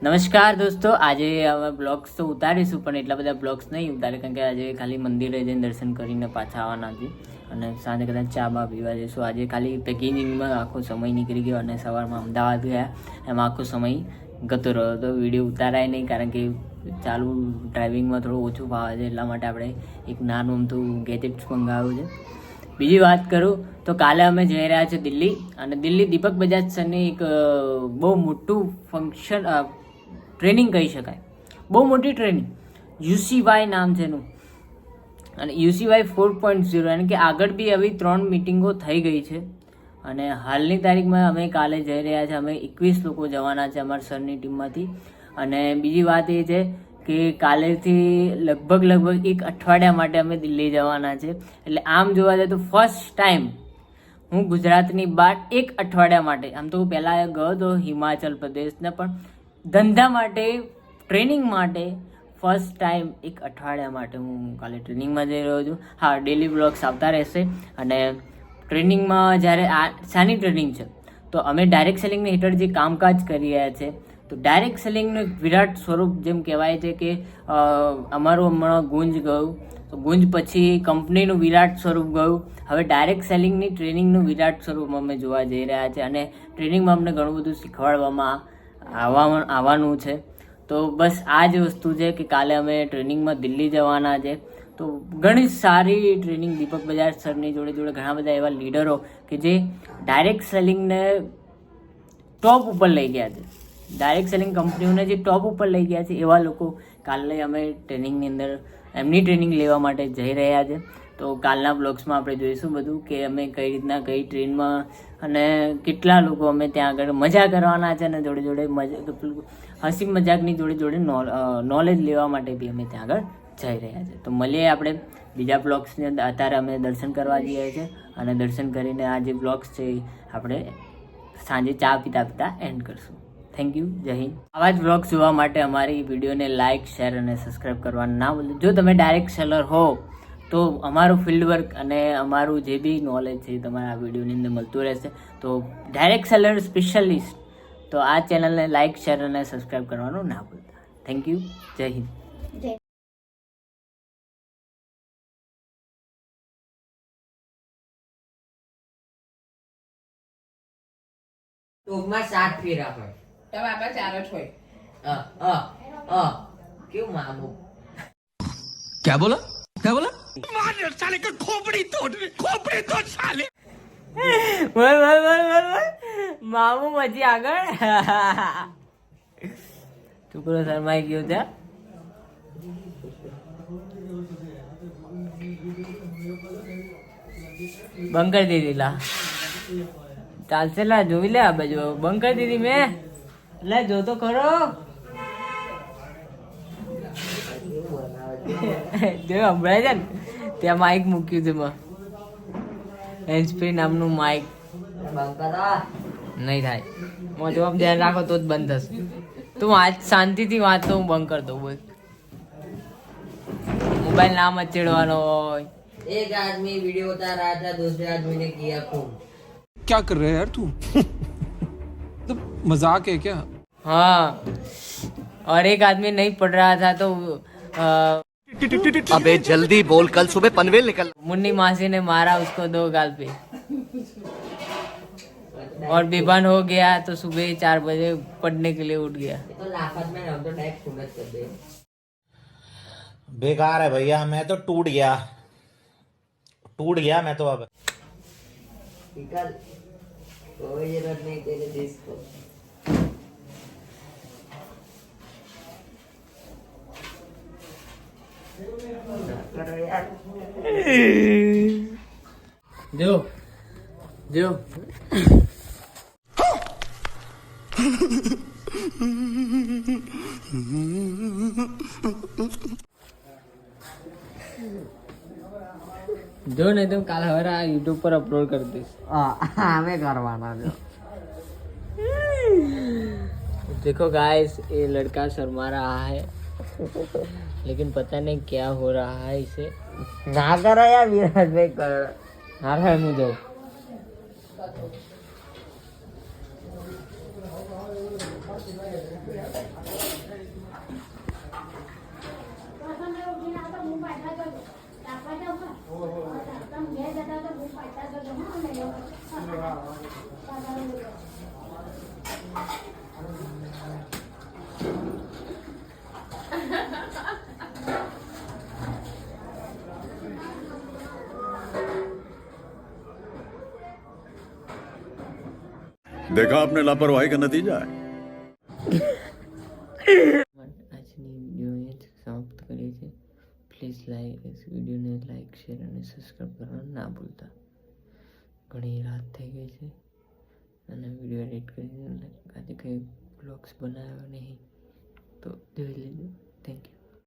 નમસ્કાર દોસ્તો, આજે હવે બ્લોગ્સ તો ઉતારીશું પણ એટલા બધા બ્લોગ્સ નહીં ઉતારે કારણ કે આજે ખાલી મંદિરે જઈને દર્શન કરીને પાછા આવવાના છે અને સાંજે કદાચ ચા બા પીવા જઈશું. આજે ખાલી પેકેજિંગમાં આખો સમય નીકળી ગયો અને સવારમાં અમદાવાદ ગયા એમાં આખો સમય ગતો રહ્યો. તો વિડીયો ઉતારાય નહીં કારણ કે ચાલુ ડ્રાઇવિંગમાં થોડું ઓછું ફાવે છે, એટલા માટે આપણે એક નાનું અમથું ગેજેટ્સ મંગાવ્યું છે. બીજી વાત કરું તો કાલે અમે જઈ રહ્યા છીએ દિલ્હી, અને દિલ્હી દીપક બજાજ સરની એક બહુ મોટું ફંક્શન ટ્રેનિંગ કહી શકાય, બહુ મોટી ટ્રેનિંગ, યુસીવાય નામ છે એનું, અને યુસીવાય 4.0 એટલે કે આગળ બી આવી 3 મિટિંગો થઈ ગઈ છે. અને હાલની તારીખમાં અમે કાલે જઈ રહ્યા છીએ, અમે 21 લોકો જવાના છે અમારા સરની ટીમમાંથી. અને બીજી વાત એ છે કે કાલેથી લગભગ એક અઠવાડિયા માટે અમે દિલ્હી જવાના છે. એટલે આમ જોવા જાય તો ફર્સ્ટ ટાઈમ હું ગુજરાતની બહાર એક અઠવાડિયા માટે, આમ તો હું પહેલાં ગયો હતો હિમાચલ પ્રદેશને, પણ ધંધા માટે, ટ્રેનિંગ માટે ફર્સ્ટ ટાઈમ એક અઠવાડિયા માટે હું કાલે ટ્રેનિંગમાં જઈ રહ્યો છું. હા, ડેલી બ્લોગ્સ આવતા રહેશે. અને ટ્રેનિંગમાં જ્યારે શાની ટ્રેનિંગ છે તો અમે ડાયરેક્ટ સેલિંગની હેઠળ જે કામકાજ કરી રહ્યા છે, તો ડાયરેક્ટ સેલિંગનું એક વિરાટ સ્વરૂપ જેમ કહેવાય છે કે અમારું હમણાં ગુંજ ગયું, તો ગુંજ પછી કંપનીનું વિરાટ સ્વરૂપ ગયું, હવે ડાયરેક્ટ સેલિંગની ટ્રેનિંગનું વિરાટ સ્વરૂપ અમે જોવા જઈ રહ્યા છે. અને ટ્રેનિંગમાં અમને ઘણું બધું શીખવાડવામાં આવવાનું છે. તો બસ આ જ વસ્તુ છે કે કાલે અમે ટ્રેનિંગમાં દિલ્હી જવાના છે. તો ઘણી સારી ટ્રેનિંગ દીપક બજાજ સરની જોડે ઘણા બધા એવા લીડરો કે જે ડાયરેક્ટ સેલિંગને ટોપ ઉપર લઈ ગયા છે, ડાયરેક્ટ સેલિંગ કંપનીઓને જે ટોપ ઉપર લઈ ગયા છે એવા લોકો કાલે અમે ટ્રેનિંગની અંદર એમની ટ્રેનિંગ લેવા માટે જઈ રહ્યા છે. તો કાલના બ્લોગ્સમાં આપણે જોઈશું બધું કે અમે કઈ રીતના કઈ ટ્રેનમાં અને કેટલા લોકો અમે ત્યાં આગળ મજા કરવાના છે, અને જોડે હસી મજાકની જોડે નોલેજ લેવા માટે બી અમે ત્યાં આગળ જઈ રહ્યા છે. તો મળીએ આપણે બીજા બ્લોગ્સની અંદર. અત્યારે અમે દર્શન કરવા જઈએ છીએ અને દર્શન કરીને આ જે બ્લોગ્સ છે આપણે સાંજે ચા પીતા એન્ડ કરશું. થેન્ક યુ, જય હિન્દ. આવા જ બ્લોગ્સ જોવા માટે અમારી વિડીયોને લાઇક, શેર અને સબસ્ક્રાઈબ કરવાનું ના ભૂલજો. જો તમે ડાયરેક્ટ સેલર હો તો અમારું ફિલ્ડ વર્ક અને અમારું જે બી નોલેજ છે તમારે આ વિડીયોની અંદર મળતું રહેશે. તો ડાયરેક્ટ સેલર સ્પેશિયલિસ્ટ, તો આ ચેનલને લાઇક, શેર અને સબસ્ક્રાઈબ કરવાનું ના ભૂલતા. થેન્ક યુ, જય હિન્દ. ટોકમાં 7 ફેરા હોય તો બાપા 4 જ હોય. કેવું મામું? क्या बोला मार साले का खोपड़ी तोड़ साले. બોલ મામું મજી આગળ. છોકરો શરમાઈ ગયો છે. બંધ કરી દીધી લા, ચાલશે લા, જોઈ લે આ બાજુ. બંધ કરી દીધી મેં, લે જો તો ખરો. જો સંભળાય છે ને, ત્યાં માઇક મૂક્યું છે, હેન્ડ ફ્રી નામનું માઇક. નહીં થાય, જવાબ ધ્યાન રાખો તો જ બંધ થશે. તું વાત શાંતિથી વાત તો હું બંધ કરી દઉં. બોલ, મોબાઈલ ના મચેડવાનો હોય. एक आदमी वीडियो उतार रहा था, दूसरे आदमी ने किया खून. क्या कर रहे हैं यार तू? तो मजाक है क्या? हाँ, और एक आदमी नहीं पढ़ रहा था तो अबे जल्दी बोल, कल सुबह पनवेल निकल. मुन्नी मासी ने मारा उसको 2 गाल पे, और बेभान हो गया तो सुबह 4 बजे पढ़ने के लिए उठ गया. तो लाफत में रहो तो डायरेक्ट खून कर दे. बेकार है भैया, मैं तो टूट गया मैं तो. अब निकल, कोई जरूरत नहीं तेरे देश को. जो जो जो नहीं तो काल हमारा यूट्यूब पर अपलोड कर दीस. हमें करवाना जो. देखो गाइस, ये लड़का शर्मा रहा है लेकिन पता नहीं क्या हो रहा है इसे. ना करो यार, विराट भाई करो. हाँ है मुझे देखा आपने लापरवाही का नतीजा है આજની વિડીયો એ સમાપ્ત કરીએ છીએ. પ્લીઝ વિડીયોને લાઈક શેર અને સબસ્ક્રાઈબ કરવાનું ના ભૂલતા. ઘણી રાત થઈ ગઈ છે અને વિડીયો એડિટ કરીને આજે કંઈ બ્લોગ્સ બનાવ્યો નહીં તો જોઈ લેજો. Thank you.